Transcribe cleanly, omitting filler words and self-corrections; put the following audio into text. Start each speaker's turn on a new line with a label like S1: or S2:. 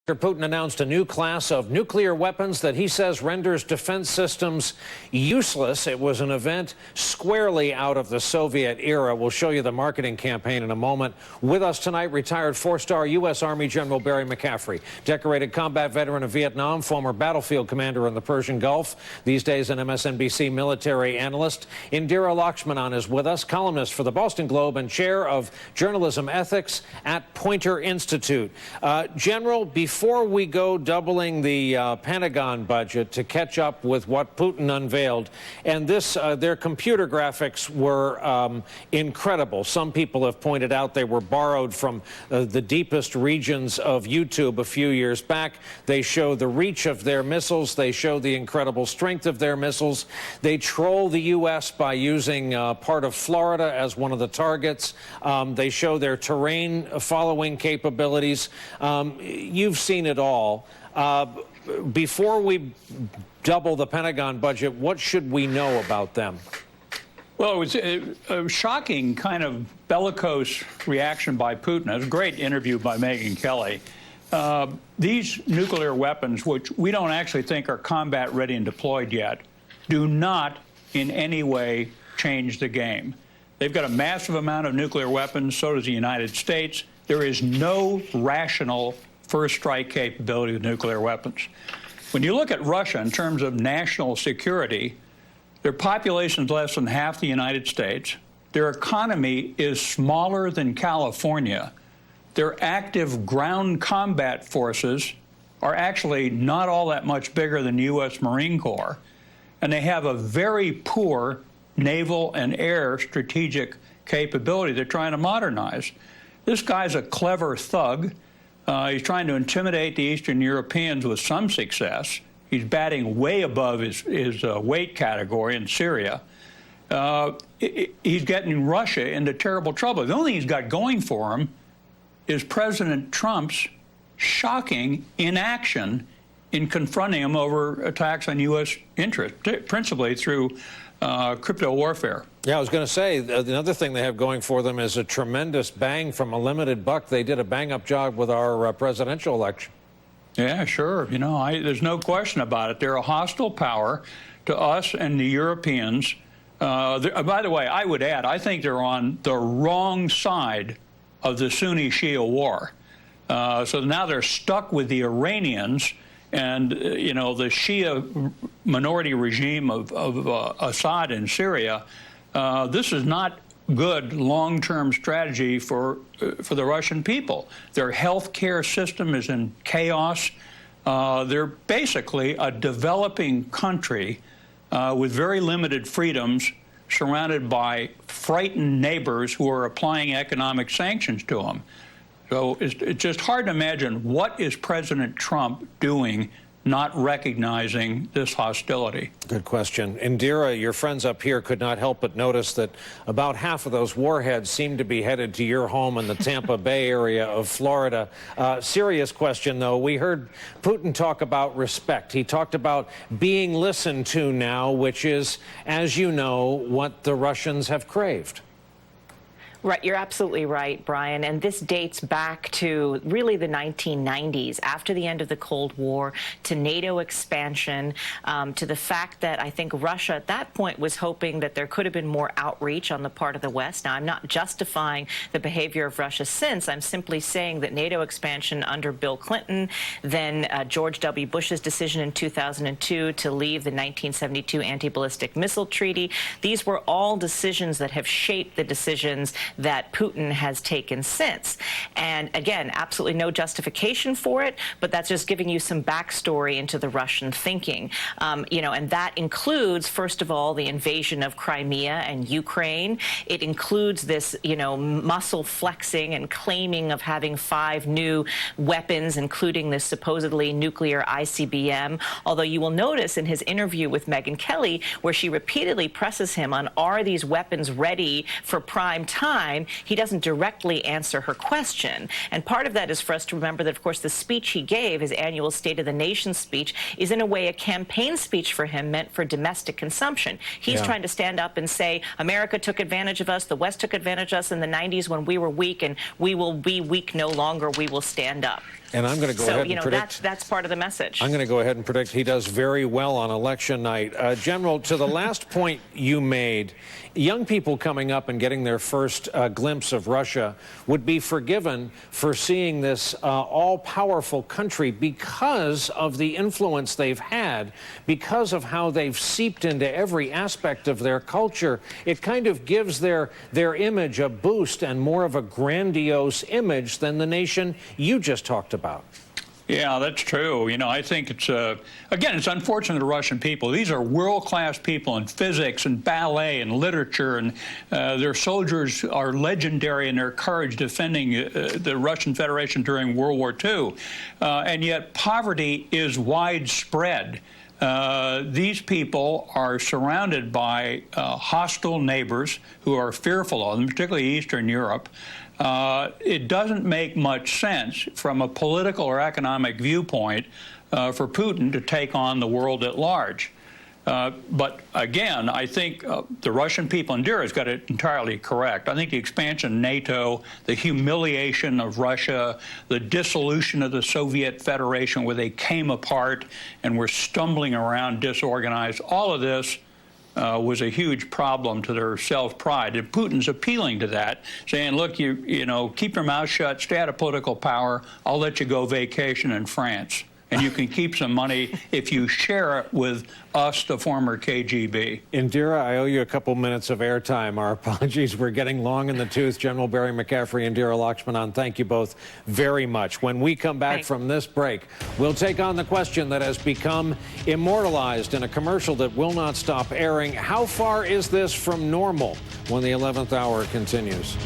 S1: Putin announced a new class of nuclear weapons that he says renders defense systems useless. It was an event squarely out of the Soviet era. We'll show you the marketing campaign in a moment. With us tonight, retired four-star U.S. Army General Barry McCaffrey, decorated combat veteran of Vietnam, former battlefield commander in the Persian Gulf, these days an MSNBC military analyst. Indira Lakshmanan is with us, columnist for the Boston Globe and chair of journalism ethics at Poynter Institute. General, before we go doubling the Pentagon budget to catch up with what Putin unveiled, and this, their computer graphics were incredible. Some people have pointed out they were borrowed from the deepest regions of YouTube a few years back. They show the reach of their missiles. They show the incredible strength of their missiles. They troll the U.S. by using part of Florida as one of the targets. They show their terrain following capabilities. You've seen it all. Before we double the Pentagon budget, what should we know about them?
S2: Well, it was a shocking kind of bellicose reaction by Putin. It was a great interview by Megyn Kelly. These nuclear weapons, which we don't actually think are combat ready and deployed yet, do not in any way change the game. They've got a massive amount of nuclear weapons, so does the United States. There is no rational first strike capability with nuclear weapons. When you look at Russia in terms of national security, their population is less than half the United States. Their economy is smaller than California. Their active ground combat forces are actually not all that much bigger than the U.S. Marine Corps. And they have a very poor naval and air strategic capability they're trying to modernize. This guy's a clever thug. He's trying to intimidate the Eastern Europeans with some success. He's batting way above his weight category in Syria. He's getting Russia into terrible trouble. The only thing he's got going for him is President Trump's shocking inaction in confronting him over attacks on U.S. interests, principally through crypto warfare.
S1: Yeah, I was going to say, another thing they have going for them is a tremendous bang from a limited buck. They did a bang-up job with our presidential election.
S2: Yeah, sure. You know, there's no question about it. They're a hostile power to us and the Europeans. By the way, I would add, I think they're on the wrong side of the Sunni-Shia war. So now they're stuck with the Iranians and, you know, the Shia minority regime of Assad in Syria. This is not good long-term strategy for the Russian people. Their health care system is in chaos. They're basically a developing country with very limited freedoms, surrounded by frightened neighbors who are applying economic sanctions to them. So it's just hard to imagine what is President Trump doing not recognizing this hostility.
S1: Good question. Indira, your friends up here could not help but notice that about half of those warheads seem to be headed to your home in the Tampa Bay area of Florida. Serious question, though. We heard Putin talk about respect. He talked about being listened to now, which is, as you know, what the Russians have craved.
S3: Right, you're absolutely right, Brian. And this dates back to really the 1990s, after the end of the Cold War, to NATO expansion, to the fact that I think Russia at that point was hoping that there could have been more outreach on the part of the West. Now, I'm not justifying the behavior of Russia since. I'm simply saying that NATO expansion under Bill Clinton, then George W. Bush's decision in 2002 to leave the 1972 anti-ballistic missile treaty, these were all decisions that have shaped the decisions that Putin has taken since. And again, absolutely no justification for it, but that's just giving you some backstory into the Russian thinking. You know, and that includes, first of all, the invasion of Crimea and Ukraine. It includes this, you know, muscle flexing and claiming of having 5 new weapons, including this supposedly nuclear ICBM. Although you will notice in his interview with Megyn Kelly, where she repeatedly presses him on, are these weapons ready for prime time? He doesn't directly answer her question. And part of that is for us to remember that, of course, the speech he gave, his annual State of the Nation speech, is in a way a campaign speech for him meant for domestic consumption. He's trying to stand up and say, America took advantage of us, the West took advantage of us in the 90s when we were weak, and we will be weak no longer, we will stand up.
S1: And I'm going to go ahead and predict.
S3: That's part of the message.
S1: I'm going to go ahead and predict he does very well on election night. General, to the last point you made, young people coming up and getting their first glimpse of Russia would be forgiven for seeing this all-powerful country because of the influence they've had, because of how they've seeped into every aspect of their culture. It kind of gives their image a boost and more of a grandiose image than the nation you just talked about.
S2: Yeah, that's true. You know, I think it's, again, it's unfortunate the Russian people. These are world-class people in physics and ballet and literature, and their soldiers are legendary in their courage defending the Russian Federation during World War II. And yet poverty is widespread. These people are surrounded by hostile neighbors who are fearful of them, particularly Eastern Europe. It doesn't make much sense from a political or economic viewpoint for Putin to take on the world at large. But again, I think the Russian people, and Dira's got it entirely correct. I think the expansion of NATO, the humiliation of Russia, the dissolution of the Soviet Federation where they came apart and were stumbling around disorganized, all of this was a huge problem to their self-pride. And Putin's appealing to that, saying, look, you know, keep your mouth shut, stay out of political power, I'll let you go vacation in France. And you can keep some money if you share it with us, the former KGB.
S1: Indira, I owe you a couple minutes of airtime. Our apologies. We're getting long in the tooth. General Barry McCaffrey and Indira Lakshmanan, thank you both very much. When we come back from this break, we'll take on the question that has become immortalized in a commercial that will not stop airing. How far is this from normal? When the 11th hour continues.